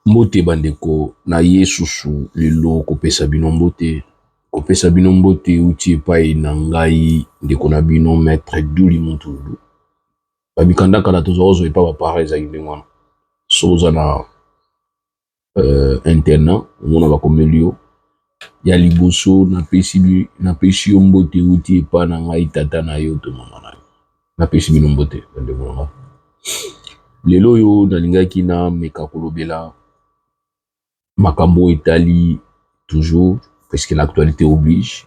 Mbote bandeko na yesusu lelo kopesa bino mbote. Kopesa bino mbote uti epai na ngai ndeko na bino maître Duli Mutundu. Babikanda kala tozozo epa bapare ezali ndenge wana. Soza na interna omona bakomeli yo ya liboso napesi yo mbote uti epa na ngai tata na yo to mama na yo. Napesi bino mbote bandeko na ngai. Lelo yo nalingaki na meka kolobela makambo etali toujours parce que l'actualité oblige.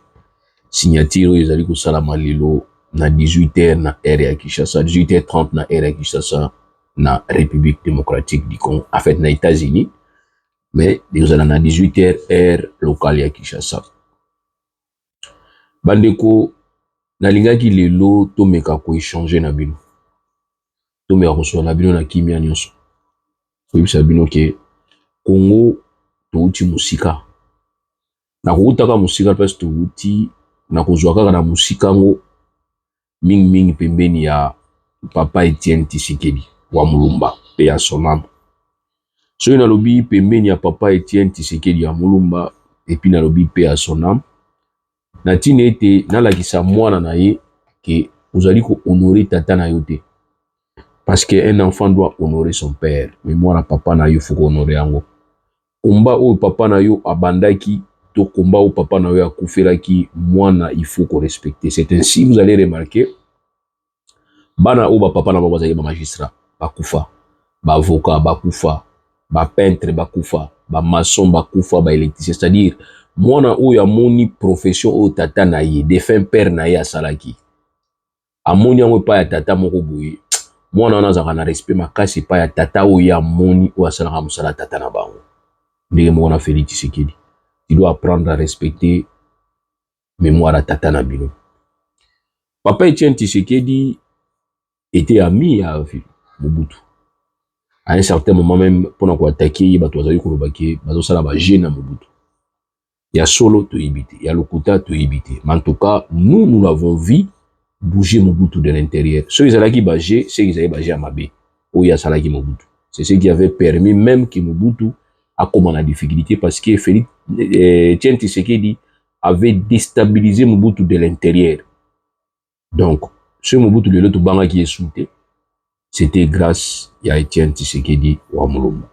Signature ezali ko salama lelo na 18h na ère ya Kinshasa, 18h30 na ère ya Kinshasa na République démocratique du Congo, en fait na États-Unis, mais nous allons na 18h ère locale ya Kinshasa. Bandeko nalingaki lelo to meka ko échanger na bino. To meka ko so na bino na kimia nyonso. Ko bisa bino ke Congo touti musika. Na kutaka musika parce que touti na kozwa kaka na musika ngo mingi pembeni ya papa Etienne Tshisekedi wa Mulumba pe ya sonam. So na lobi pembeni ya papa Etienne Tshisekedi ya Mulumba epi na lobi pe ya sonam. Na tine ete na lakisa mwana na ye ke ozali ko honorer tata na yo te. Parce que un enfant doit honorer son père. Mais mwana papa na yo faut honorer yango. Komba o papa na yo abandaki to komba o papa na yo akufelaki mwana il faut qu'on respecte. C'est ainsi vous allez remarquer bana o ba papa na bazali ba magistrat bakufa, ba avocat bakufa, ba peintre bakufa, ba maçon bakufa, ba électricien, c'est-à-dire mwana o ya moni profession o tata na ye défunt père na ye asalaki amoni yango pa ya tata moko boye mwana wana azaka na respect makasi pa ya tata o ya moni o asalaka musala tata na bango. Ndenge moko na Félix Tshisekedi, il doit apprendre à respecter mémoire à tata na bino. Papa Etienne Tshisekedi était ami à Mobutu. À un certain moment même, pendant qu'on attaquait, il y a des Mobutu. Il y a Solo to éviter, il y a Lokuta to éviter. Mais en tout cas, nous l'avons vu bouger Mobutu de l'intérieur. Ceux qui allaient bouger, c'est qu'ils allaient bouger à Mabé, où il y a Salaki Mobutu. C'est ce qui avait permis même que Mobutu a comme la difficulté parce que Félix Etienne Tshisekedi avait déstabilisé Mobutu de l'intérieur. Donc, ce Mobutu de l'autre banga qui est soutenu, c'était grâce à Etienne Tshisekedi ou à Mulumba.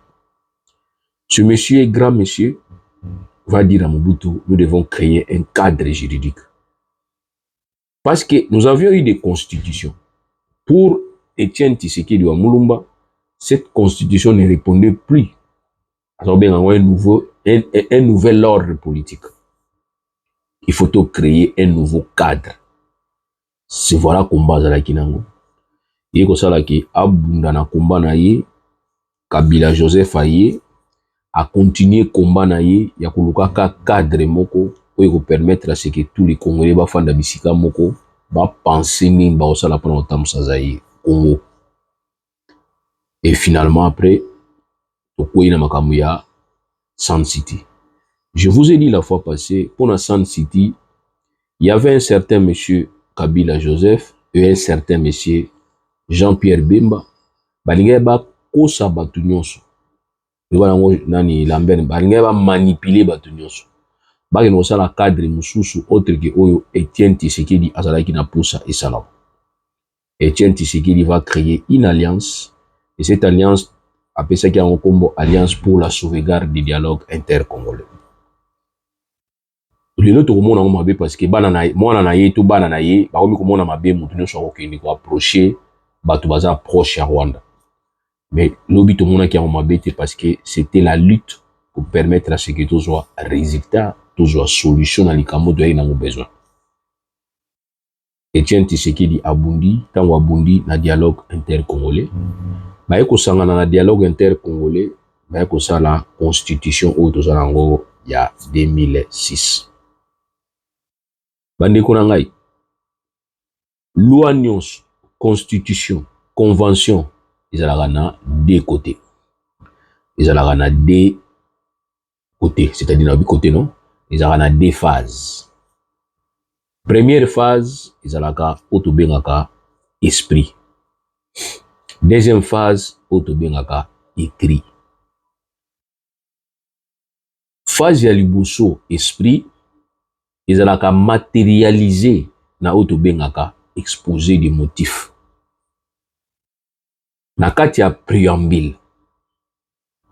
Ce monsieur, grand monsieur, va dire à Mobutu, nous devons créer un cadre juridique. Parce que nous avions eu des constitutions. Pour Etienne Tshisekedi ou à Mulumba, cette constitution ne répondait plus à un nouvel ordre politique. Il faut créer un nouveau cadre. C'est voilà combat à la Kinango. Il y a ça qui abunda na combat na ye, Kabila Joseph Aye a continué combat na ye, ya kuluka ka cadre moko pour permettre à ce que tous les Congolais ba fanda bisika moko ba penser ni ba osala pona otamsa zaï Congo. Et finalement après tokoina makambo ya Sun City. Je vous ai dit la fois passée, pour la Sun City, il y avait un certain monsieur Kabila Joseph et un certain monsieur Jean-Pierre Bemba. Balinga ba kosa batu nyonso. Nani Lambert balinga ba manipuler batu nyonso. Ba ke no sala cadre mususu autre que oyo Etienne Tshisekedi azalaki na posa et salam. Etienne Tshisekedi va créer une alliance et cette alliance appelle ça qui a un combo alliance pour la sauvegarde du dialogue intercongolais. Lelo to komona ngo mabe parce que bana na mwana na ye to bana na ye ba komi komona mabe mutu nyonso akokende ko approcher bato baza proche ya Rwanda. Mais lobi to mona ki a mabe te parce que c'était la lutte pour permettre à ce que tout soit résultat, tout soit solution na likambo to na besoin. Etienne Tshisekedi abundi tango abundi na dialogue intercongolais. Ba eko sangana na dialogue intercongolais, ba eko sala constitution o to sala ngo ya 2006. Bandeko na ngai, loi nyonso, constitution, convention, ezalaka na deux côtés. Ezalaka na deux côtés, c'est-à-dire na deux côtés, non? Ezalaka na deux phases. Première phase, ezalaka oto bengaka esprit. Deuxième phase, oto bengaka écrit. phase ya liboso esprit ezalaka matérialisé na oyo bengaka exposé des motifs. Na kati ya préambule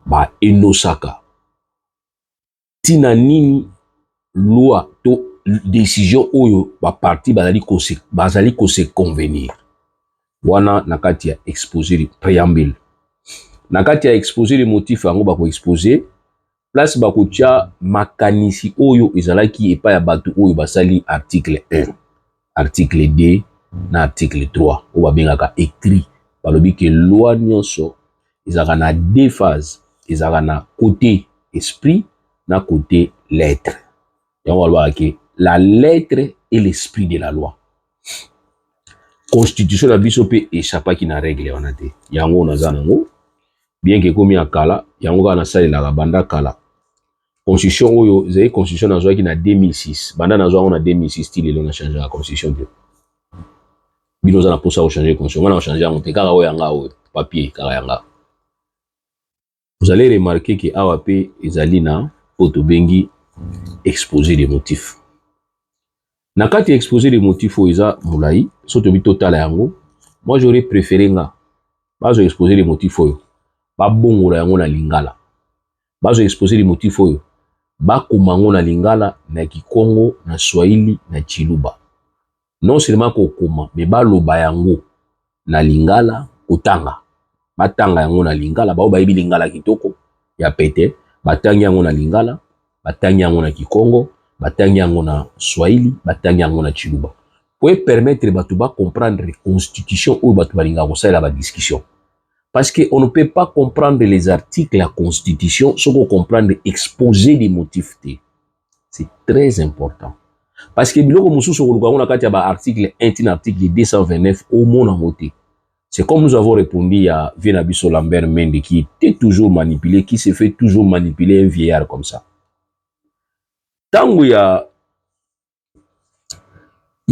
ba enosaka tina nini loi to décision oyo ba parti bazali ko se convenir. Wana na kati ya exposé de préambule. Na kati ya exposé de motifs yango ba ko exposer place ba ko tia makanisi oyo ezalaki epa ya batu oyo basali article 1, article 2 na article 3 oyo ba bengaka écrit. Balobi ke loi nyonso ezalaka na deux phases, ezalaka na côté esprit na côté lettre. Yango alobaka ke la lettre et l'esprit de la loi. Constitution na biso pe échappaki na règle wana te. Yango naza nango bien que komi ya kala yango kaka nasalelaka banda kala. Constitution oyo ezali constitution nazwaki na 2006 banda nazwa yango na 2006 ti lelo na changer la constitution te. Bino za na posa ko changer constitution wana ko changer yango te kaka oyo yanga oyo papier kaka yanga. Vous allez remarquer que awa pe ezali na oto bengi exposé des motifs. Na kati exposé des motifs oyo eza mulai soto bi total yango, moi j'aurais préféré nga bazo exposé des motifs oyo ba bongola yango na lingala. Bazo exposé des motifs oyo ba komango na lingala na Kikongo na Swahili na Chiluba. Non seulement ko koma mais ba loba yango na lingala otanga. Batanga yango na lingala ba bayibi lingala kitoko ya pete, batangi yango na lingala, batangi yango na Kikongo, batangi yango na Swahili, batangi yango na Chiluba. Pour permettre batu ba comprendre constitution ou batu balinga ko sala ba discussion. Parce qu'on ne peut pas comprendre les articles de la Constitution sans qu'on comprenne l'exposé des motifs. C'est très important. Parce que biloko mususu on a kati ba article 1 article 229 au monde en voté. C'est comme nous avons répondu à Vienabiso Lambert Mende qui était toujours manipulé, qui se fait toujours manipuler un vieillard comme ça. Tant qu'il y a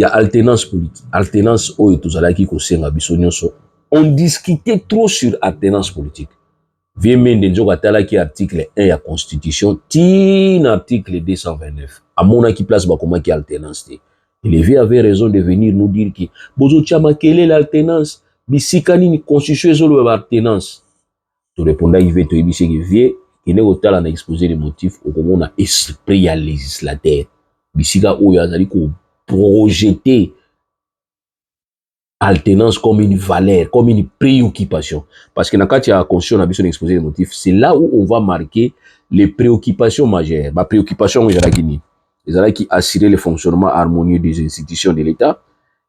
alternance politique, alternance oyo tozalaki ko senga biso nyonso. On discutait trop sur alternance politique. Vieux Mende Njoka talaki article 1 ya constitution, tin article 229. À mon qui place ba comment qui alternance té. Et les vieux avaient raison de venir nous dire que bozo chama quelle est l'alternance? Bisikani ni constitution zolo ba alternance. To répondre il veut to ibisi que vieux qui n'est otala na exposer les motifs au comment on a esprit à législateur. Bisika oyo azali ko projeter alternance comme une valeur, comme une préoccupation. Parce que dans le cas de la Constitution, on a besoin d'exposer les motifs. C'est là où on va marquer les préoccupations majeures. Ma préoccupation, c'est qui assurer le fonctionnement harmonieux des institutions de l'État,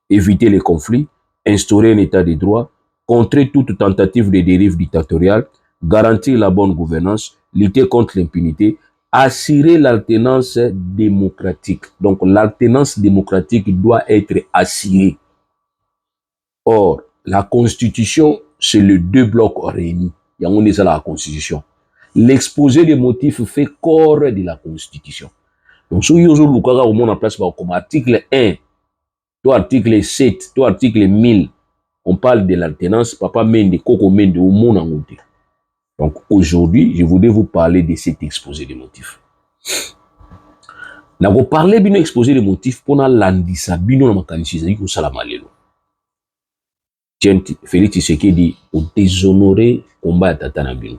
éviter les conflits, instaurer un État de droit, contrer toute tentative de dérive dictatoriale, garantir la bonne gouvernance, lutter contre l'impunité, assurer l'alternance démocratique. Donc l'alternance démocratique doit être assurée. Or, la Constitution, c'est les deux blocs réunis. Il y a déjà la Constitution. L'exposé des motifs fait corps de la Constitution. Donc, si vous avez au monde en place comme article 1, toi article 7, toi article 1000, on parle de l'alternance, papa Mende, Koko Mende, au monde en côté. Donc, aujourd'hui, je voudrais vous parler de cet exposé des motifs. Nous allons parler de l'exposé des motifs pour l'andissa, bino na makanisi, c'est-à-dire que ça lelo. Félix Tshisekedi au déshonoré combat tata na bino.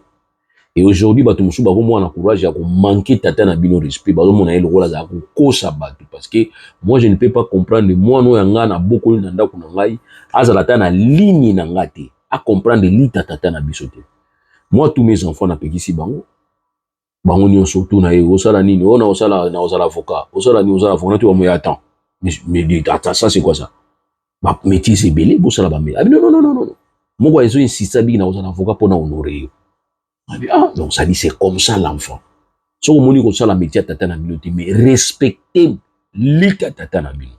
Et aujourd'hui bato musu ba ko na courage ya ko manquer tata na bino respect ba mona ele rola za ko kosa bato parce que moi je ne peux pas comprendre moi no yanga na boko na ndako na ngai azala ta na ligne na ngate à comprendre li tata na biso te. Moi tous mes enfants na pekisi bango nyonso tout na e osala nini ona osala na osala avocat osala ni osala avocat tu mo attends mais attends ça c'est quoi ça? Bah, métier c'est belé, bon ça la bamé. Ah non. Moi ils ont insisté bien na osala avocat pour na honorer. Ah donc ça dit c'est comme ça l'enfant. So moni ko sala métier tata na bino mais respecter lika tata na bino.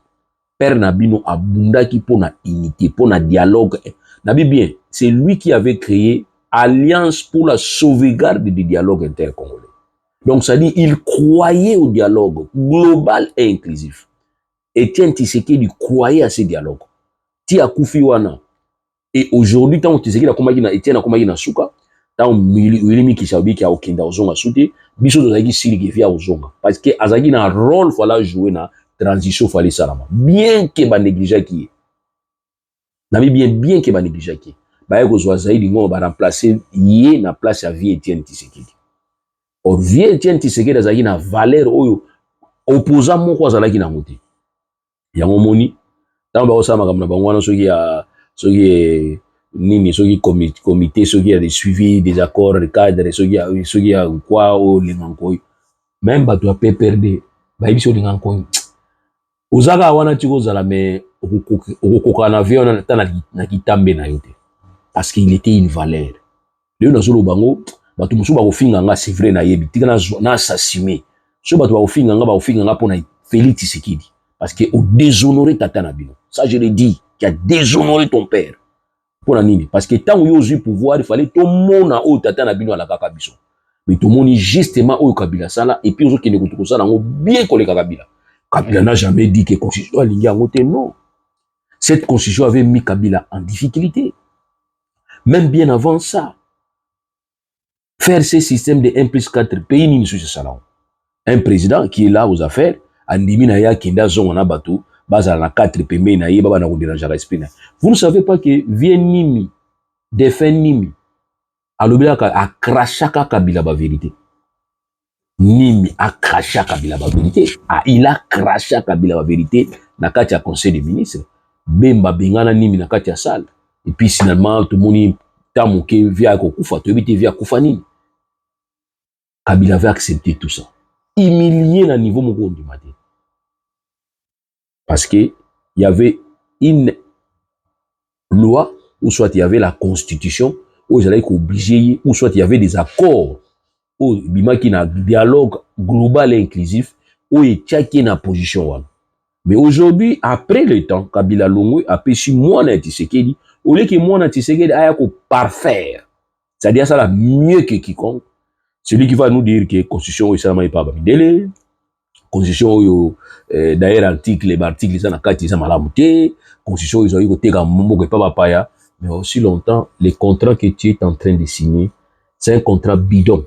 Père na bino abundaki pour na unité, pour na dialogue. Nabi bien, c'est lui qui avait créé Alliance pour la sauvegarde du dialogue intercongolais. Donc ça dit il croyait au dialogue global et inclusif. Etienne Tshisekedi croyait à ce dialogue. Ti akufi wana. Et aujourd'hui, tant que Tshisekedi a komaki na Etienne a komaki na Souka, tant milimi qui sabi qui a aucun ozonga souté biso tozaki sili ki via ozonga parce que azaki na rôle fallait jouer na transition fallait salama bien que ba négliger qui na bien que ba négliger qui ba yeko zo zaidi ngo ba remplacer yé na place ya Vie Etienne Tshisekedi or Vie Etienne Tshisekedi azaki na valeur oyo opposant moko azalaki na ngote yango moni tant ba osama comme na bango wana soki nini soki comité soki ya de suivi des accords de cadre soki ya quoi au linganko même bato ya PPRD ba yibiso linganko ozaka wana tiko zala mais okokoka na vie on ta na kitambe na yote parce qu'il était une valeur le na solo bango bato musu ba kofinga nga c'est vrai na yebi tika na assassiné so bato ba kofinga nga pona Félix Tshisekedi parce que au déshonoré tata na bino ça je le dis qui a déshonoré ton père pour nini parce que tant yo eu pouvoir il fallait tout mona o tata na bino ala kaka biso mais tout moni justement o Kabila sala et puis ozo kene ko sala ngo bien ko le Kabila n'a jamais dit que constitution alingi ngote non cette constitution avait mis Kabila en difficulté même bien avant ça faire ce système de 1+4 pays nini sur ce salon un président qui est là aux affaires andimi na ya kenda zongo na bato bazala na 4 pembe na ye baba na kondéranger respect na vous ne savez pas que vient nimi défend nimi alobelaka a crachaka Kabila ba vérité nimi a craché Kabila ba vérité il a craché Kabila ba vérité na kati ya conseil des ministres bemba bengana nimi na kati ya salle et puis finalement tout le monde tamoke via ko kufa to ebite via kufa nini Kabila avait accepté tout ça humilié na niveau moko du matin parce que il y avait une loi ou soit il y avait la constitution où ils allaient être obligés ou soit il y avait des accords où bima qui na dialogue global et inclusif où il y a une position mais aujourd'hui après le temps Kabila Longwe a péché moi na Tshisekedi au lieu que moi na Tshisekedi a ko parfaire c'est-à-dire ça la mieux que quiconque celui qui va nous dire que constitution est seulement pas bidele constitution d'ailleurs article ça na kati ça malamu te constitution ils ont eu côté comme moko pas paya mais aussi longtemps les contrats que tu es en train de signer c'est un contrat bidon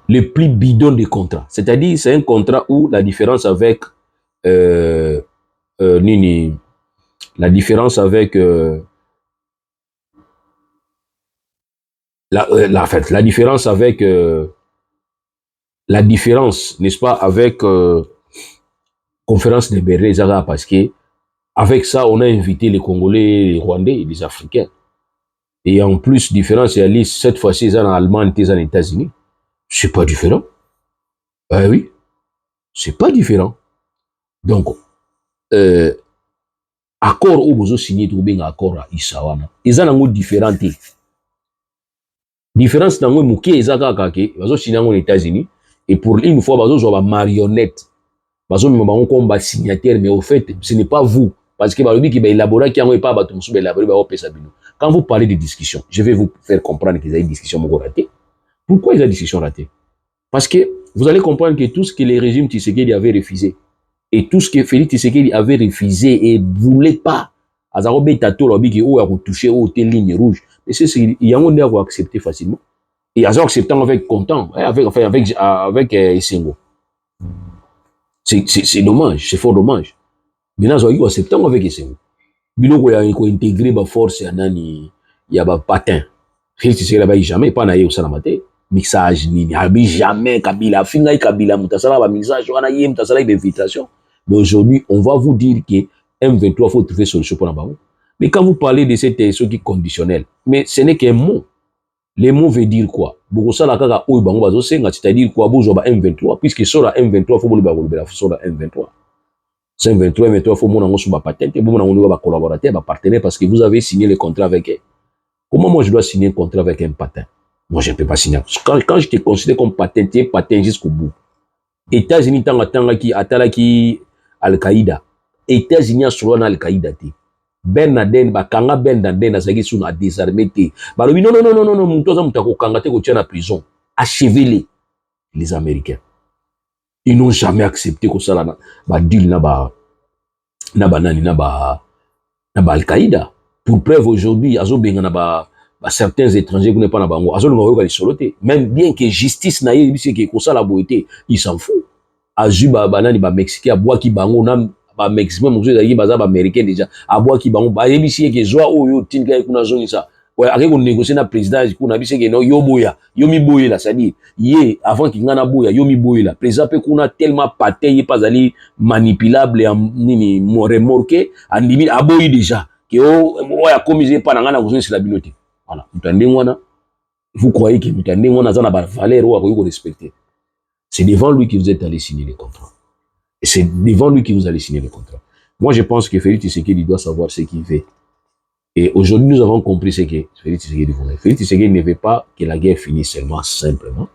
le plus bidon des contrats c'est-à-dire c'est un contrat où la différence avec nini la différence avec la différence avec la différence, n'est-ce pas, avec conférence de Berlin, parce que avec ça, on a invité les Congolais, les Rwandais, les Africains. Et en plus, différence, il y a cette fois-ci, ils en Allemagne, ils en États-Unis. C'est pas différent. Oui, c'est pas différent. Donc, accord où vous signez tout bien accord à Issawana, ils en ont différents. Différence dans le mouké, ils ont signé aux États-Unis. Et pour une fois, ils ont une marionnette. Ils ont un combat signataire, mais au fait, ce n'est pas vous. Parce que qui va élaborer, qui n'a pas élaboré, quand vous parlez de discussion, je vais vous faire comprendre qu'ils ont une discussion ratée. Pourquoi ils ont une discussion ratée? Parce que vous allez comprendre que tout ce que les régimes Tshisekedi avaient refusé, et tout ce que Félix Tshisekedi avait refusé et ne voulait pas, Azarobé Tato, qui a touché aux lignes rouges, mais c'est ce qu'il y a un avoir accepté facilement. Et ils ont accepté avec content, avec Essengo. C'est dommage, c'est fort dommage. Maintenant, ils ont accepté avec Essengo. Biloko ya ko intégrer ba force ya nani ya ba patin. Félix Tshisekedi ba jamais pas na ye osala mate. Mixage nini abi jamais Kabila finga Kabila mutasala ba mixage wana ye mutasala ba infiltration. Mais aujourd'hui, on va vous dire que M23 faut trouver solution pour la bango. Mais quand vous parlez de cette élection qui est conditionnelle, mais ce n'est qu'un mot. Les mots veut dire quoi? Bokosala kaka oyo bango bazo senga, c'est-à-dire quoi bozo ba M23 puisque sur la M23 faut boliba sur la M23. C'est M23 faut mon sur ba patente, bon mon ba collaborateur, ba partenaire parce que vous avez signé le contrat avec eux. Comment moi je dois signer un contrat avec un patin? Moi je ne peux pas signer. Quand je te considère comme patin, tu es patin jusqu'au bout. États-Unis tanga qui atalaki Al-Qaïda. États-Unis sur Al-Qaïda ti. Ben Laden bakanga Ben Laden azaki suna désarmé te. Balobi non mutoza mutako kanga te ko tia na prison. Achevez-les les Américains. Ils n'ont jamais accepté que ça là ba deal na ba Al-Qaïda. Pour preuve aujourd'hui azo benga na ba certains étrangers qui n'est pas na bango même bien que justice na ye bisi que ça la beauté il s'en fout azuba banani ba mexicain aboa ki bango na ba mexicain mo zali baza ba américain déjà aboa ki bango ba yebisi que joa oyo tinga kuna zoni ça ouais avec on négocier na président kuna bisi que non yo boya yo mi boya là c'est-à-dire ye avant qu'il ngana boya yo mi boya là président pe kuna tellement paté ye pas ali manipulable et nini mo remorqué en limite aboyi déjà que o ya commisé pas ngana ko sur la bibliothèque. Voilà, vous croyez que Mutandengwana a la valeur ou à respecter. C'est devant lui que vous êtes allé signer les contrats. Et c'est devant lui que vous allez signer les contrats. Moi, je pense que Félix Tshisekedi doit savoir ce qu'il fait. Et aujourd'hui, nous avons compris ce que Félix Tshisekedi voulait. Félix Tshisekedi ne veut pas que la guerre finisse seulement, simplement.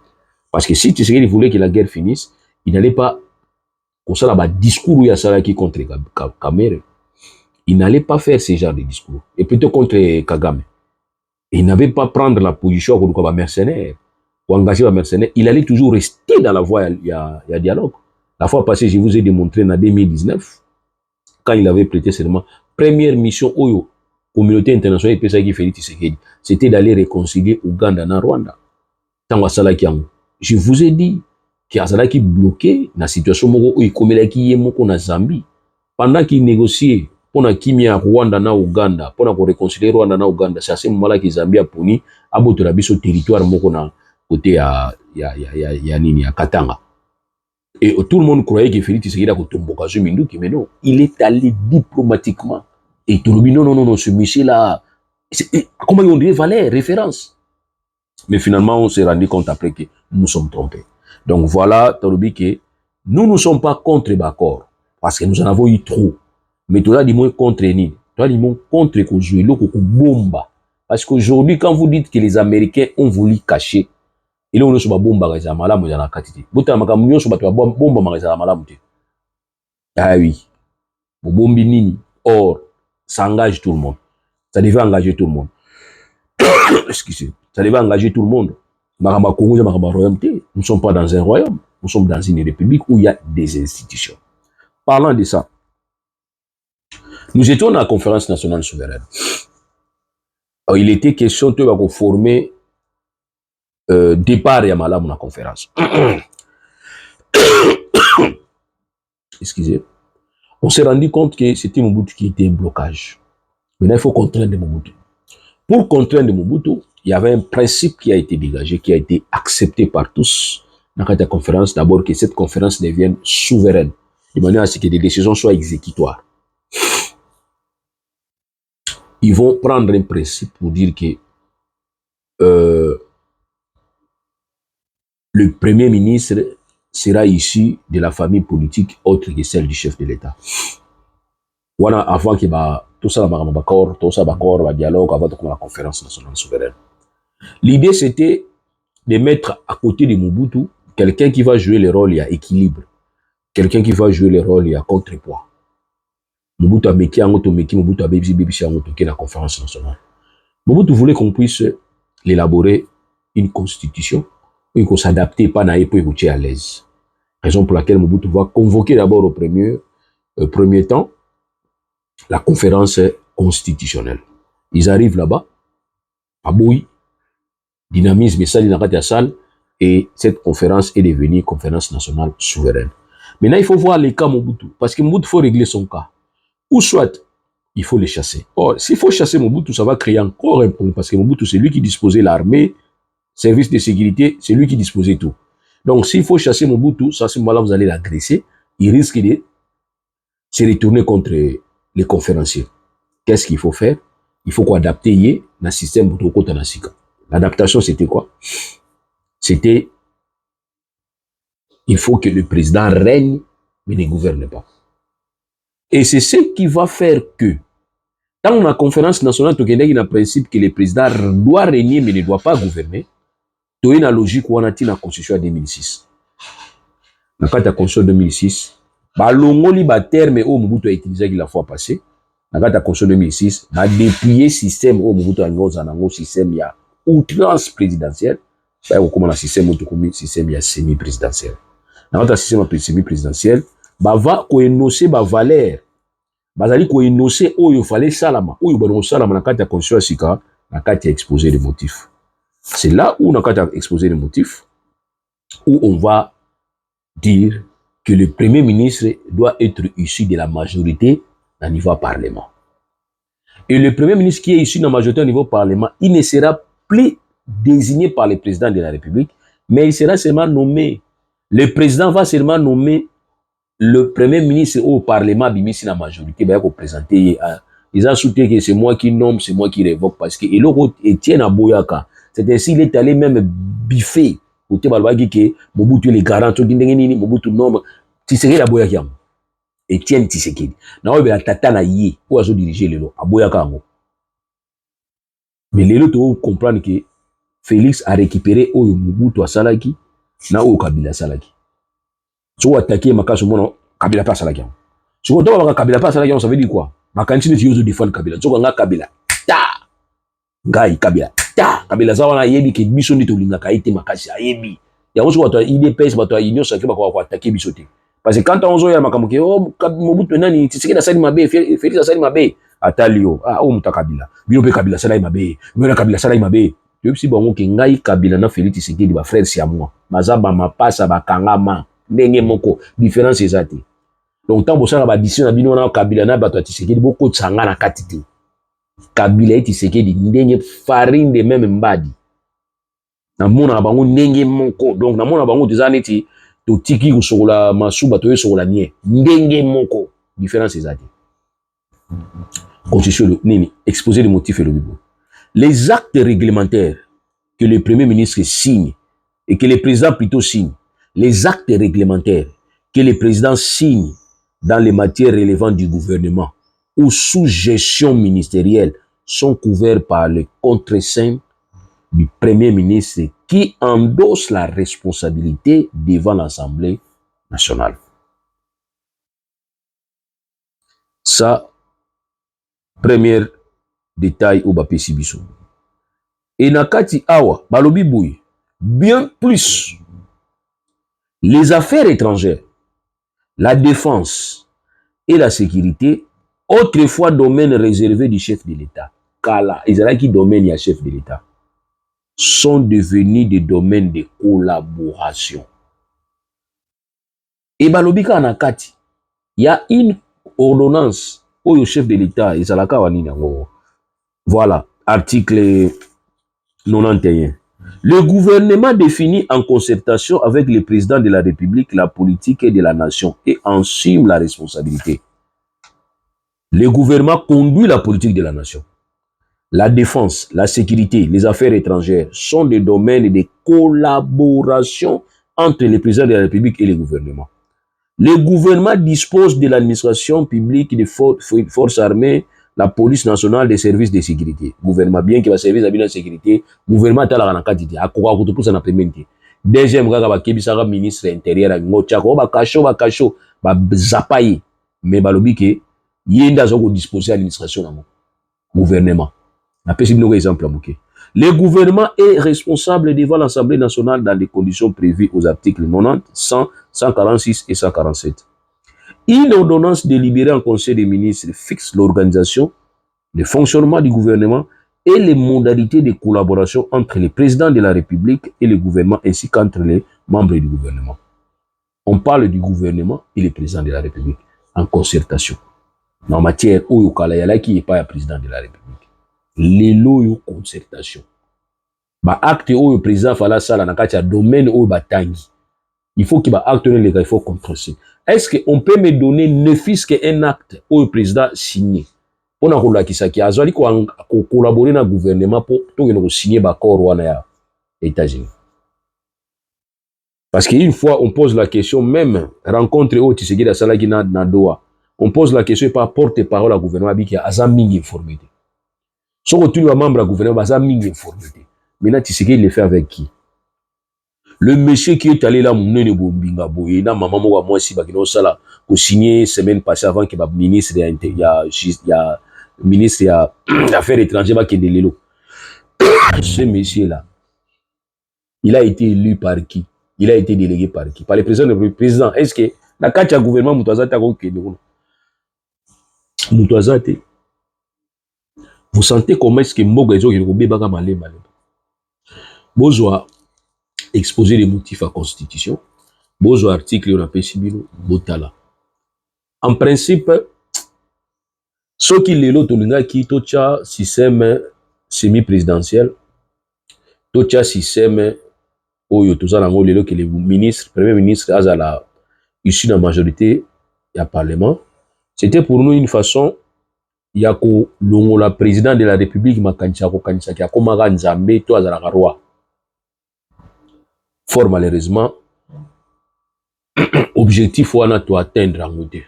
Parce que si Tshisekedi voulait que la guerre finisse, il n'allait pas, comme ça, là-bas, discours où il y a ça là qui contre Kamere. Il n'allait pas faire ce genre de discours. Et plutôt contre Kagame. Il n'avait pas prendre la position comme un mercenaire, ou engager un mercenaire. Il allait toujours rester dans la voie, il y a dialogue. La fois passée, je vous ai démontré en 2019, quand il avait prêté seulement, première mission Oyo, communauté internationale, c'était d'aller réconcilier Ouganda et Rwanda. Je vous ai dit qu'il y a qui bloqué dans la situation où il y a Zambie. Pendant qu'il négociait, pour na kimia Rwanda na Uganda, pour na réconcilier Rwanda na Uganda, c'est à ce moment-là que Zambie a puni aboto la biso territoire moko na côté ya Katanga. Et tout le monde croyait que Félix Tshisekedi a kotomboka Minduki, mais non, il est allé diplomatiquement. Et tout le monde non, ce monsieur-là, comment on dirait valeur, référence. Mais finalement, on s'est rendu compte après que nous sommes trompés. Donc voilà, Tolobi que nous ne sommes pas contre l'accord, parce que nous en avons eu trop. Mais tu as dit moins contre ni, tu as dit moins contre que jouer l'eau que bomba. Parce qu'aujourd'hui, quand vous dites que les Américains ont voulu cacher, et là on se bat bomba gaza malamu ya na katiti. Bota makamunyo se bat bomba magaza malamu te. Ah oui, bombi nini. Or, ça engage tout le monde. Ça devait engager tout le monde. Excusez, ça devait engager tout le monde. Maramba Congo, Maramba royauté. Nous ne sommes pas dans un royaume, nous sommes dans une république où il y a des institutions. Parlant de ça. Nous étions à la conférence nationale souveraine. Alors, il était question de former départ et Yamala dans la conférence. Excusez. On s'est rendu compte que c'était Mobutu qui était un blocage. Maintenant, il faut contraindre Mobutu. Pour contraindre Mobutu, il y avait un principe qui a été dégagé, qui a été accepté par tous dans la conférence. D'abord, que cette conférence devienne souveraine, de manière à ce que des décisions soient exécutoires. Ils vont prendre un principe pour dire que le premier ministre sera issu de la famille politique autre que celle du chef de l'État. Voilà, avant que tout ça, dialogue, avant la conférence nationale souveraine. L'idée, c'était de mettre à côté de Mobutu quelqu'un qui va jouer le rôle, il y a équilibre. Quelqu'un qui va jouer le rôle, il y a contrepoids. Mobutu a meki Mobutu a bébi la conférence nationale. Mobutu voulait qu'on puisse élaborer une constitution où il faut s'adapter, pas naïe pour écouter à l'aise. Raison pour laquelle Mobutu va convoquer d'abord au premier temps la conférence constitutionnelle. Ils arrivent là-bas, à Boui, dynamisme et salle, et cette conférence est devenue conférence nationale souveraine. Maintenant, il faut voir les cas Mobutu, parce que Mobutu faut régler son cas. Ou soit, il faut les chasser. Or, s'il faut chasser Mobutu, ça va créer encore un problème, parce que Mobutu, c'est lui qui disposait l'armée, service de sécurité, c'est lui qui disposait tout. Donc, s'il faut chasser Mobutu, ça, ce moment-là, vous allez l'agresser, il risque de se retourner contre les conférenciers. Qu'est-ce qu'il faut faire? Il faut adapter le système Butoko Tanasika. L'adaptation, c'était quoi? C'était, il faut que le président règne, mais ne gouverne pas. Et c'est ce qui va faire que, dans la conférence nationale, il y a un principe que le président doit régner, mais ne doit pas gouverner. Il y a une logique où on a la constitution de 2006. Dans la constitution de 2006, le terme où Mobutu a utilisé la fois passée, dans la constitution de 2006, il a dépouillé le système où Mobutu a un système il outrance présidentielle, comme un système semi-présidentiel. Dans le système semi-présidentiel, va énoncer ma valeur. Bazali ko énoncer oyo fallait salama. Oyo bano salama na kati ya constitution sika na kati ya exposé des motifs. C'est là où na kati ya exposé des motifs où on va dire que le premier ministre doit être issu de la majorité à niveau parlement. Et le premier ministre qui est issu de la majorité au niveau parlement, il ne sera plus désigné par le président de la République, mais il sera seulement nommé. Le président va seulement nommer le premier ministre au parlement, bimisi la majorité, va présenter. Ils ont soutenu que c'est moi qui nomme, c'est moi qui révoque, parce que l'autre Etienne Aboyaka, c'est ainsi il est allé même biffer. Côté Balbagi que Mobutu les garants, Mobutu nomme, Tshisekedi Aboyaka. Etienne Tshisekedi. Na oyo la tata na yé, ou azo diriger lelo, Aboyaka ngo. Mais lelo to comprendre que Félix a récupéré oyo Mobutu asalaki, na oyo Kabila salaki. So attaquer makaso mono Kabila pas salaki. So to ba Kabila pas salaki, ça veut dire quoi? Makanchi ne yozo défendre Kabila. So nga Kabila. Ta! Ngai Kabila. Ta! Kabila za wana yebi ke biso ndi to linga kaite makasi ayebi. Ya ozo wato IDPS bato union sacrée ba ko attaquer biso te. Parce que quand on zo ya makamuke oh Mobutu nani Tshisekedi asali mabe Félix asali mabe atalio o muta Kabila. Bino pe Kabila sala mabe. Bino Kabila sala mabe. Depuis si bango ke ngai Kabila na Félix Tshisekedi ba frère si à moi. Mazaba mapasa ba kangama. Ndenge moko différence ezati. Donc tant bosala ba addition na bino na Kabila na bato Tshisekedi boko tsanga na katite. Kabila et Tshisekedi ndenge farine de même mbadi. Na mona na bango ndenge moko. Donc na mona bango teza neti to tiki kusokola masuba to yesokola nie. Ndenge moko différence ezati. Constitution le nini exposer les motifs et le bibo. Les actes réglementaires que le premier ministre signe et que le président plutôt signe. Les actes réglementaires que le président signe dans les matières relevantes du gouvernement ou sous gestion ministérielle sont couverts par le contre-seing du premier ministre qui endosse la responsabilité devant l'Assemblée nationale. Ça, premier détail au Bapesi Biso. Et Nakati Awa, Balobi Bouy, bien plus. Les affaires étrangères, la défense et la sécurité, autrefois domaine réservé du chef de l'État, Kala, Israël domaine ya chef de l'État, sont devenus des domaines de collaboration. Et Balobika Nakati, il y a une ordonnance au chef de l'État, voilà, article 91. Le gouvernement définit en concertation avec le président de la République la politique de la nation et en assume la responsabilité. Le gouvernement conduit la politique de la nation. La défense, la sécurité, les affaires étrangères sont des domaines de collaboration entre le président de la République et le gouvernement. Le gouvernement dispose de l'administration publique des forces armées, la police nationale des services de sécurité. Gouvernement, bien qu'il y ait service de sécurité, gouvernement est à la quantité. À quoi vous tous en apprenez. Deuxième, le ministre intérieur, bakacho, zapaye. Mais balobi ke, yenda zoko disposer l'administration, gouvernement. Exemple. Le gouvernement est responsable devant l'Assemblée nationale dans les conditions prévues aux articles 90, 100, 146 et 147. Une ordonnance délibérée en Conseil des ministres fixe l'organisation, le fonctionnement du gouvernement et les modalités de collaboration entre le président de la République et le gouvernement ainsi qu'entre les membres du gouvernement. On parle du gouvernement et le président de la République en concertation. En matière où il n'y a pas le président de la République. Les lois concertation. Ba acte où le président fala sala na kati ya domaine où batangi. Il faut qu'il y ait acte il faut contresigner. Est-ce qu'on peut me donner ne fût-ce qu'un acte où le président signé? On a roulé qui s'acquiert. Azali ko collaborer na gouvernement pour tout le signer l'accord wana ya États-Unis. Parce qu'une fois on pose la question, même rencontre où Tshisekedi a salaki na Doha, on pose la question par porte-parole à gouvernement qui a azaming informé. Si on retrouve un membre du gouvernement, il a mis informé. Maintenant, Tshisekedi le fait avec qui? Le monsieur qui est allé là, il y a maman moi si sala ko signé semaine passée avant que le ministre ministre des Affaires étrangères qui est de ce monsieur là, il a été élu par qui? Il a été délégué par qui? Par le président. Le président, est-ce que la carte du gouvernement Moutouazate vous vous sentez comment est-ce que mboga ezo ki kobebaka malemba bozwa exposer les motifs à constitution bozwa article on appelle sibino botala en principe soki lelo tolingaki totia système semi présidentiel totia système oyo toza nango lelo que le ministre premier ministre azala issu de la majorité ya parlement c'était pour nous une façon ya kolongola président de la république makanisa kokanisaki akomaka nzambe to azalaka roi fort malheureusement objectif wana to atteindre yango te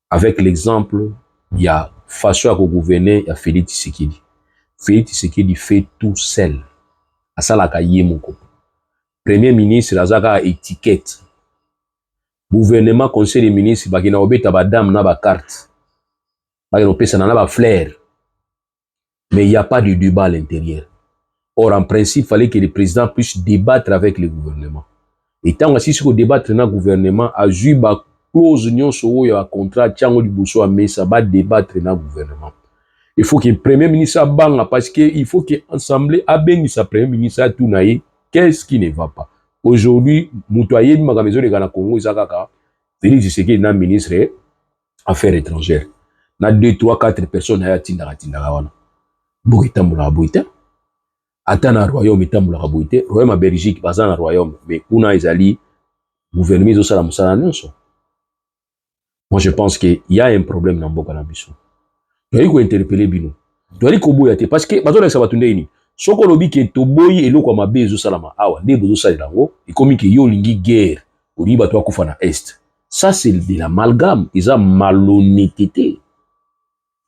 avec l'exemple ya façon ya kogouverner ya Félix Tshisekedi. Félix Tshisekedi fait tout seul asalaka ye moko premier ministre azaka étiquette gouvernement conseil des ministres bakina obeta badame na ba carte bakina opesa na ba flair mais il n'y a pas de débat à l'intérieur. Or en principe il fallait que le président puisse débattre avec le gouvernement et tant que si ce débattre na gouvernement a ju ba clause nyonso oyo ya contrat tiango liboso a mesa ba débattre na gouvernement. Il faut que le premier ministre abanga parce que il faut que l'Assemblée abengi sa premier ministre a tout naïe. Qu'est-ce qui ne va pas? Aujourd'hui, Moutouaye Magamazo de Ghana Congo Isakaka, Félix Tshisekedi na ministre affaires étrangères. Na 2, 3, 4 personnes à Tindara wana. Boitamboula boita. Atana royaume itamboula boita. Royaume à Belgique, bazan royaume. Mais kuna izali gouvernement zo sala musala nyonso. Moi je pense qu'il y a un problème dans Mboka na biso. Tu as interpeller bino. Tu as koboya te parce que bazo na sabatunde ini. Soko lobi ke toboyi eloko mabe ezo salama awa nde bozo salira ngo ikomi ke yo lingi guerre ori bato akufa na est. Ça c'est de l'amalgame, isa malhonnêteté.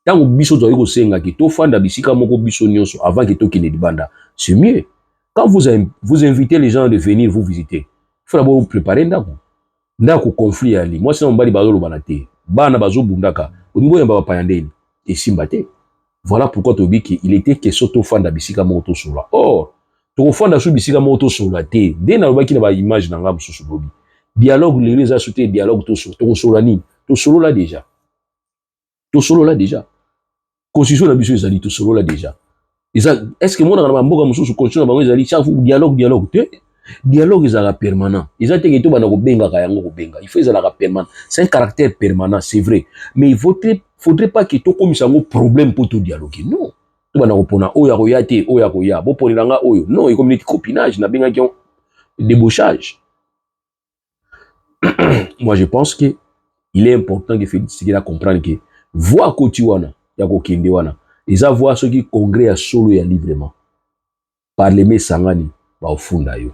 Tango biso to ko senga ke to fanda bisika moko biso nyonso avant que to kine dibanda. C'est mieux. Quand vous invitez les gens de venir vous visiter, il faut d'abord vous préparer ndako conflit ali. Moi sinon mbali bazo lo banate. Bana bazo bundaka. Onibo yamba payandeni et simbate. Voilà pourquoi il était question de faire bisika moto sola. Or, to fanda sou bisika moto sola te. Dès na lobaki na ba image na ngam sou lobi. Dialogue les a sauté dialogue to sola ni. To solo là déjà. To solo là déjà. Constitution na biso ezali to solo là déjà. Est-ce que mona na mboka mususu constitution na bango ezali chaque dialogue te. Dialogue ezala permanent. Ezate ke to bana ko benga ka yango ko benga. Il faut ezala permanent. C'est un caractère permanent, c'est vrai. Mais il faudrait pas que to komisa ngo problème pour tout dialoguer. Non. To bana ko pona oya ko yate, oya ko ya. Bo ponilanga oyo. Non, il communique copinage na benga ki débauchage. Moi je pense que il est important que Félix Tshisekedi comprendre que voix kotiwana ya ko kende wana. Eza voix ce qui congrès à solo ya librement. Parlement sangani ba ofunda yo.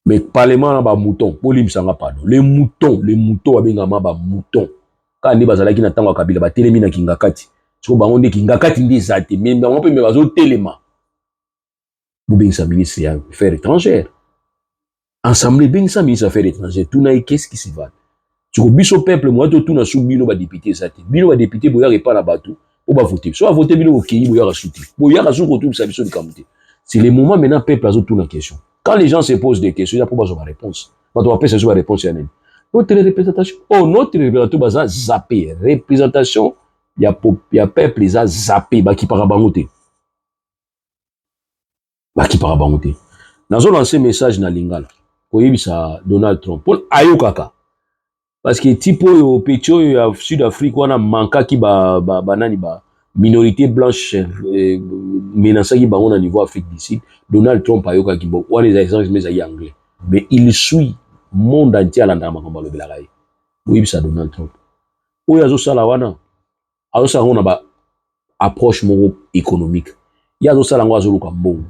Mais parlement na ba mouton, polim sanga pardon. Les moutons abengama ba mouton. Quand ndi bazalaki na tango kabila ba telemi na kingakati. Siko bango ndi kingakati ndi zate, mais bango pe me bazo telema. Boubengisa ministre ya affaires étrangères. Assemblée bengisa ministre affaires étrangères. Tout na qu'est-ce qui se va? Siko biso peuple moi to tout na sou bino ba député zate. Bino ba député boya repa na batou pour ba voter. So ba voter bino okeyi boya rasuti. Boya rasu ko tout sa biso de kamuté. C'est le moment maintenant peuple azo tout na question. Quand les gens se posent des questions, il y a pour avoir une réponse. Quand on va faire une réponse, notre représentation, notre représentation, va zapper. Représentation, il y a peuple, ils a zappé, qui para bangote. Qui para bangote. Nous avons lancé un message dans Lingala. Pour Donald Trump. Pour Ayokaka. Parce que tipo au pétio, Sud-Afrique, on a manqué qui banani ba. Minorité blanche menaçant qui au niveau Afrique du Sud. Donald Trump a eu qui bon on les échanges mais à anglais mais il suit monde entier à l'endroit comme le belagai oui ça Donald Trump oui azo sala wana azo sala on a ba approche mo économique il y a azo sala ngo azo luka mbongo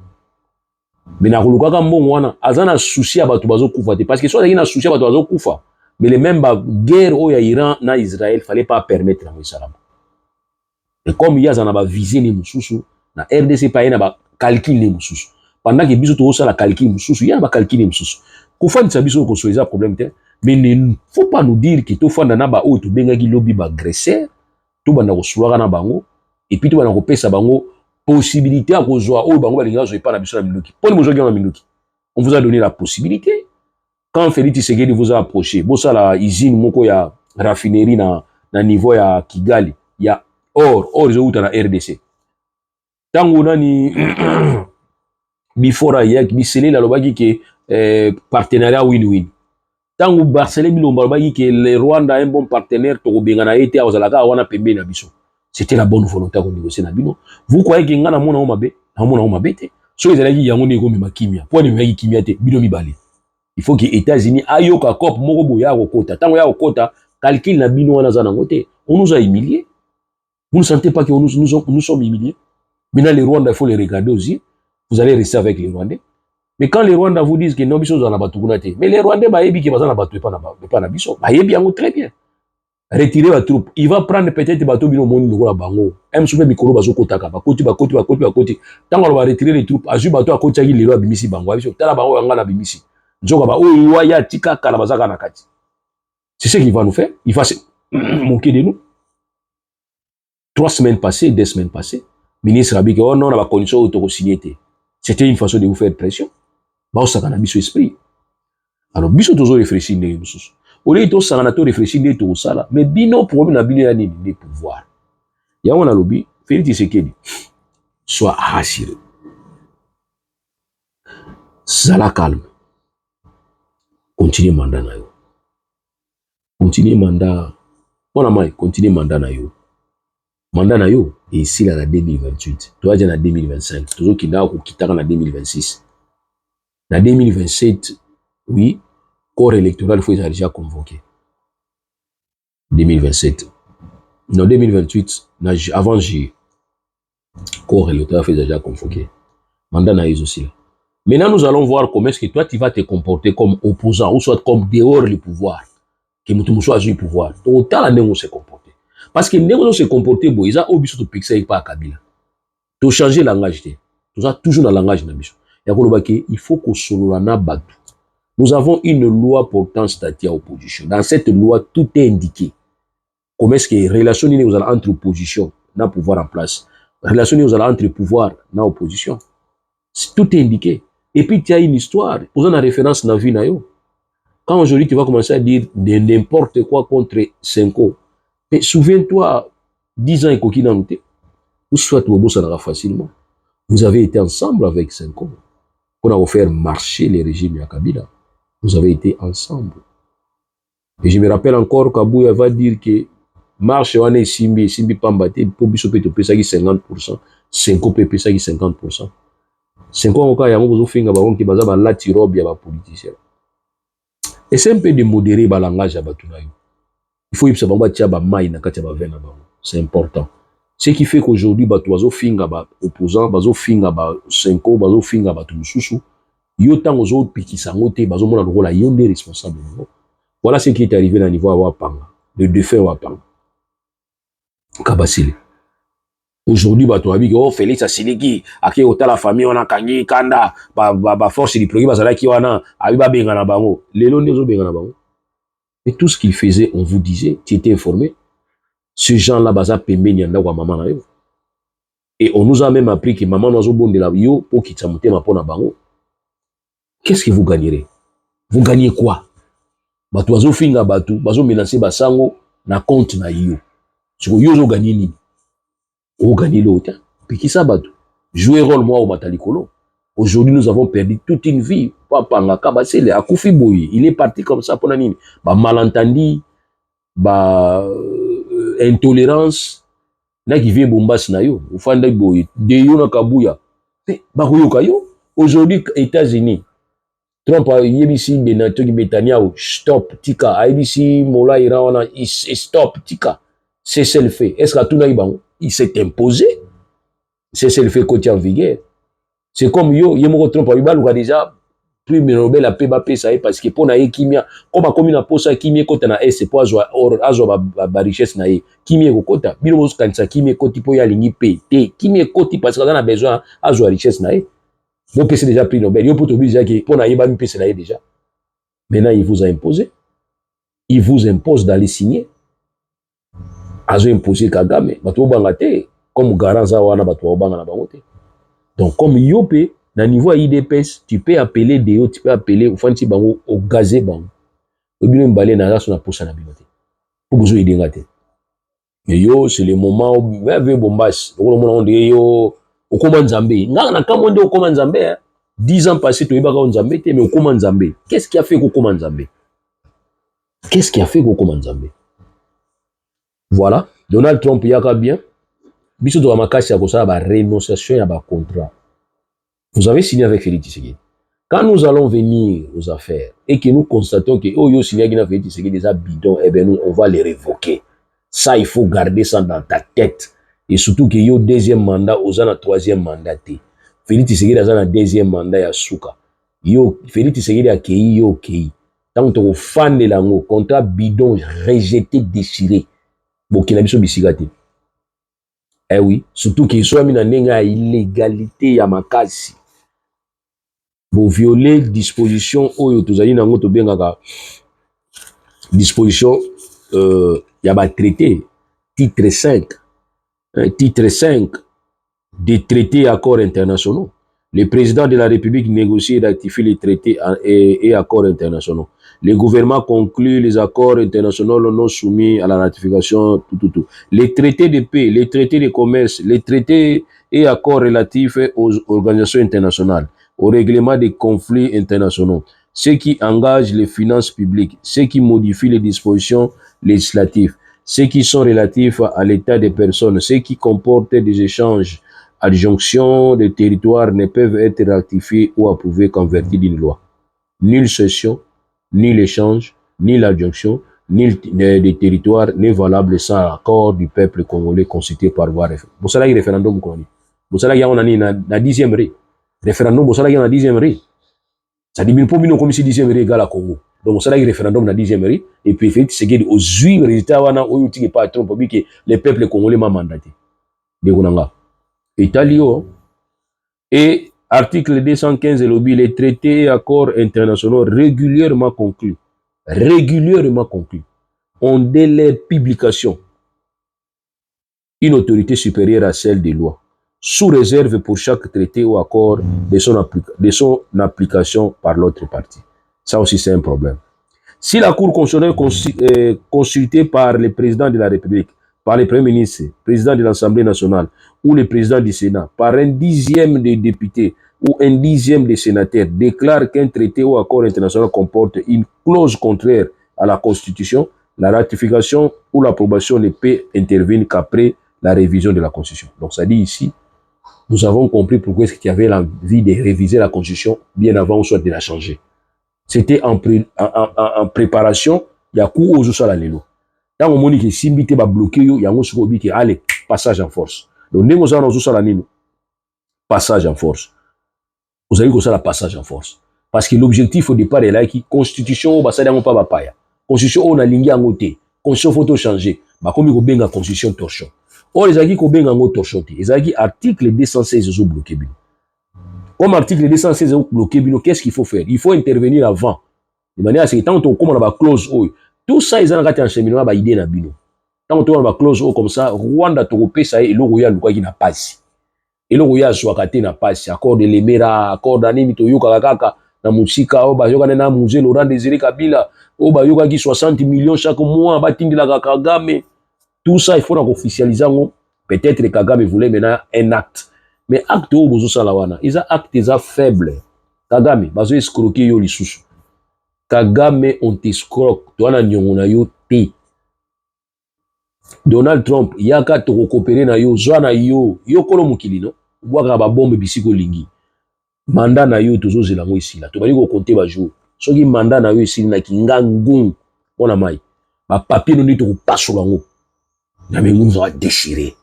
mais na kuluka ka mbongo wana azana souci à bato bazo kufa parce que soit il na souci à bato bazo kufa mais les mêmes guerre au Iran na Israël fallait pas permettre la salam. Et comme il y a un visé les moussous, na RDC pas na calcul les moussous. Pendant que biso to ça la calcul moussous, il y a un calcul les moussous. Koufan sa biso ko soisa problème te, mais il ne faut pas nous dire que to fanda na ba o to benga ki lobby ba agresseur, to banda ko soura na bango et puis to banda ko pesa bango possibilité à ko zoa o bango ba linga zo pas na biso na minuki. Pour les mozogi na minuki. On vous a donné la possibilité. Quand Félix Tshisekedi vous a approché, bo ça la usine moko ya raffinerie na niveau ya Kigali, ya or ils ont eu dans la RDC. tango nani before yak bisele la lobaki ke partenariat win-win. Tango Barcelone bilomba lobaki ke le Rwanda un bon partenaire to bengana été ozalaka wana pembe na biso. C'était la bonne volonté qu'on négocier na bino. Vous croyez que ngana mona o mabe, na mona o mabete. So ezalaki yango ne ko mema kimia. Po ne mema kimia te bino mibale. Il faut que États-Unis ayoka cop moko boya kokota. Tango ya kokota, calcul na bino wana za nango te. On nous a humiliés. Vous ne sentez pas que nous sommes humiliés? Maintenant les Rwandais, il faut les regarder aussi. Vous allez rester avec les Rwandais. Mais quand les Rwandais vous disent que non, biso za batukuna te. Mais les Rwandais ba yebi ke baza na batu pas na biso. Ba yebi yango très bien. Retirer la troupe. Il va prendre peut-être bateau bino moni lokola bango. M soupe mikolo bazo kotaka ba koti. Tango ba retirer les troupes, azu bateau akoti ki lelo abimisi bango. Biso tala bango yanga na bimisi. Nzoka ba oyo waya tika kala bazaka na kati. C'est ce qu'il va nous faire. Il va se moquer de nous. 2 semaines passées, ministre a dit que oh non, on a pas condition de signer. C'était une façon de vous faire pression. Bah, ça a biso esprit. Alors, biso toujours réfléchir ne mususu. Au lieu de ça, on a tout réfléchir ne tout ça là. Mais bino problème na bino ya ni de pouvoir. Ya on a lobby, Félix Tshisekedi. Sois rassuré. Sala calme. Continuez mandat na yo. Continuez mandat. On a mai, continuez mandat na yo. Mandat na yo et ici là en 2028. Toi déjà en 2025. Toujours qui n'a quitter en 2026. En 2027, oui, corps électoral faut déjà convoqué. 2027. Non 2028, avant juillet. Corps électoral faut déjà convoqué. Mandat na yo aussi là. Maintenant nous allons voir comment est-ce que toi tu vas te comporter comme opposant ou soit comme dehors le pouvoir. Que nous soit du pouvoir. Autant la négo se comporter. Parce que nous se comporter bon, ils ont obligé de pixer pas Kabila. To changer langage té. Tout ça toujours dans langage na biso. Il faut que solo na batu. Nous avons une loi portant statut à opposition. Dans cette loi, tout est indiqué. Comment est-ce que relation entre opposition et pouvoir en place. Relation entre pouvoir et opposition. Tout est indiqué. Et puis tu as une histoire. Posant la référence dans la vie na yo. Quand aujourd'hui tu vas commencer à dire n'importe quoi contre Senko, mais souviens-toi, 10 ans et coquille dans le ou soit Bobo ça facilement. Vous avez été ensemble avec Senko. On a offert marcher les régimes à Kabila. Vous avez été ensemble. Et je me rappelle encore Kabouya va dire que marche on est Simbi Pambate pour biso peut pesa 50%, Senko peut pesa 50%. Senko en cas yango bozo finga ba on ki baza ba lati robe ya ba politicien. Et c'est un peu de modérer le langage à Batunayo. Il faut que ça c'est important. Ce qui fait qu'aujourd'hui, Batuazo finga ba opposant, bazo finga ba Senko, bazo finga ba Tumususu, yotan ozo pikisangote, bazo mona rola yonde responsable. Voilà ce qui est arrivé à niveau à Wapanga, le défunt Wapanga. Kabasile. Aujourd'hui, Batuabi, oh, Félix Asiliki, ake ota la famille, on a kanyi, kanda, ba force du progrès, bazala ki wana, abiba bengana bango. Lelo nezo bengana bango. Et tout ce qu'il faisait, on vous disait, tu étais informé. Ce gens-là, baza pembe nyanda wa maman na yo. Et on nous a même appris que maman nozo bonde la yo, pour qu'il t'amoute ma pona bango. Qu'est-ce que vous gagnerez? Vous gagnez quoi? Batuazo finga batu, bazo menacer basango, na compte na yo. Sur yo zo gagné ni. Au gagner l'autre. Puis qui ça batu? Jouer rôle moi au Matalikolo. Aujourd'hui, nous avons perdu toute une vie. Papa Ngaka Basile, Akoufi Boye, il est parti comme ça pour l'année. Bah malentendu, bah intolérance, na qui vient bombas na yo, ou fanda boye, de yo na Kabuya. Bah kayo. Aujourd'hui, États-Unis, Trump a yebisi Benato qui Betania, stop, tika, ABC, Mola Irawana, stop, tika. C'est le fait. Est-ce que tout n'a pas il s'est imposé? C'est le fait côté en vigueur. C'est comme yo, yemoko Trump a eu déjà plus Nobel la paix ça parce que pour na kimia comme na posa kimia kota na S pour azwa ba richesse na kimia ko kota bino bozo kanisa kimia koti po ya lingi pe te kimia koti parce que on a besoin azwa richesse na bon c'est déjà prix Nobel yo pour te dire que pour na yeba mi pesa na déjà. Maintenant il vous a imposé, il vous impose d'aller signer azo imposer Kagame bato bangate comme garant za wana bato banga na bango te. Donc comme yopé dans niveau IDPS, tu peux appeler Déo, tu peux appeler au fanti bango au gazé bango. Au bien balé na raso na posa na biloté. Pour besoin aider ngate. Mais yo c'est le moment où veut bombas. Au moment on dit yo okoma nzambe nga na kamwa nde okoma nzambe 10 ans passés toyebaka nzambe te mais okoma nzambe. Qu'est-ce qui a fait kokoma nzambe? Qu'est-ce qui a fait kokoma nzambe? Voilà, Donald Trump yaka bien biso to makasi ya kosala ba renonciation ya ba contrat. Vous avez signé avec Félix Tshisekedi. Quand nous allons venir aux affaires et que nous constatons que oh yo signé avec Félix Tshisekedi déjà bidon, eh bien nous on va les révoquer. Ça il faut garder ça dans ta tête. Et surtout que yo deuxième mandat aux na troisième mandat té. Félix Tshisekedi a na deuxième mandat ya suka. Yo Félix Tshisekedi a kei yo kei. Tant que fan de lango contrat bidon rejeté déchiré. Bon kina biso bisigati. Eh oui, surtout qu'il soit mis dans une illégalité ya makasi. Vous violez disposition oyo tozali nango to bengaka disposition ya ba traité titre 5 titre 5 des traités et accords internationaux. Le président de la République négocie et ratifie les traités et accords internationaux. Les gouvernements concluent les accords internationaux non soumis à la ratification, tout. Les traités de paix, les traités de commerce, les traités et accords relatifs aux organisations internationales, au règlement des conflits internationaux, ceux qui engagent les finances publiques, ceux qui modifient les dispositions législatives, ceux qui sont relatifs à l'état des personnes, ceux qui comportent des échanges, adjonctions de territoires ne peuvent être ratifiés ou approuvés qu'en vertu d'une loi. Nulle cession, ni l'échange, ni l'adjonction, ni le territoire n'est valable sans l'accord du peuple congolais constitué par voie référendum. Vous savez, référendum, vous savez, il y a un 10e ré. Référendum, vous savez, il y a un 10e ré. Ça dit, mais pour nous, comme si 10e ré égale à Congo. Donc, vous savez, référendum, dans 10e ré. Et puis, c'est que aux 8 résultats, où il n'y a pas trop, pour que le peuple congolais m'a mandaté. Italio. Et article 215 de l'OBI, les traités et accords internationaux régulièrement conclus, ont dès leur publication une autorité supérieure à celle des lois, sous réserve pour chaque traité ou accord de son application par l'autre partie. Ça aussi, c'est un problème. Si la Cour constitutionnelle consultée par le président de la République, par le Premier ministre, président de l'Assemblée nationale ou le président du Sénat, par un 10e des députés ou un 10e des sénateurs, déclare qu'un traité ou accord international comporte une clause contraire à la Constitution, la ratification ou l'approbation ne peut intervenir qu'après la révision de la Constitution. Donc ça dit ici, nous avons compris pourquoi est-ce qu'il y avait l'envie de réviser la Constitution bien avant ou soit de la changer. C'était en préparation, il y a coup aux usala lelo. Tant on moni que simbité va bloquer yo, il y a un sukobi qui allez passage en force. Donc nous avons aux usala nino passage en force. Vous avez que ça la passage en force. Parce que l'objectif au départ est là qui constitution ba ça n'ont pas bapaya. Constitution on a lingi en côté. Constitution faut changer. Ba comme ko benga constitution torchon. O les aki ko benga ngo torchon te. Les aki article 216 zo bloqué bi. Comme article 216 zo bloqué bi, qu'est-ce qu'il faut faire? Il faut intervenir avant. De manière à ce que tant on comme on a clause tout ça ils ont gâté en cheminement ba idée na bino. Tant on a clause comme ça Rwanda to pesa et lo royal quoi qui n'a pas si. Et le royal soit kate na passe accord de l'Emera, accord d'animi to yoka kaka na musika o ba yoka na musée Laurent Désiré Kabila o ba yoka qui 60 millions chaque mois ba tindila Kagame. Tout ça il faut officialiser ngo. Peut-être que Kagame voulait maintenant un acte. Mais acte o bozo salawana, ils a acte ils a faible. Kagame bazo escroquer yo lisusu. Kagame on t'escroque, toi na nyongo na yo te. Donald Trump yaka to coopérer na yo zwa na yo kolo mukili no bwaka ba bombe bisiko lingi mandat na yo tozo zela ngo isila to bali ko compter ba jour soki mandat na yo isili na kingangu ona mai ba papier no ni to pasola ngo na mengu va déchirer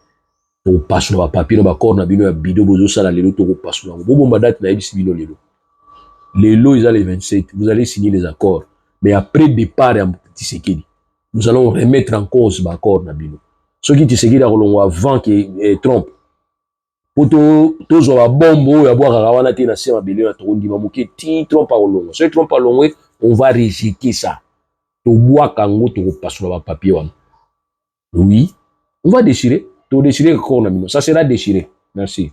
to pasola ba papier no ba corps na bino ya bido bozo sala lelo to pasola ngo bomba date na yebisi bino lelo ils les 27 vous allez signer les accords mais après départ ya Tshisekedi nous allons remettre en cause l'accord Nabino. Ce qui te avant que Trump. Pour tous la bombe, à boire à Rawana, na sema billion à Torundi, Mamouké, Trump à Olongo. Ce Trump à Olongo, on va rejeter ça. To bois kango, to passe sur le papier. Oui, on va déchirer. To déchirer le corps Nabino. Ça sera déchiré. Merci.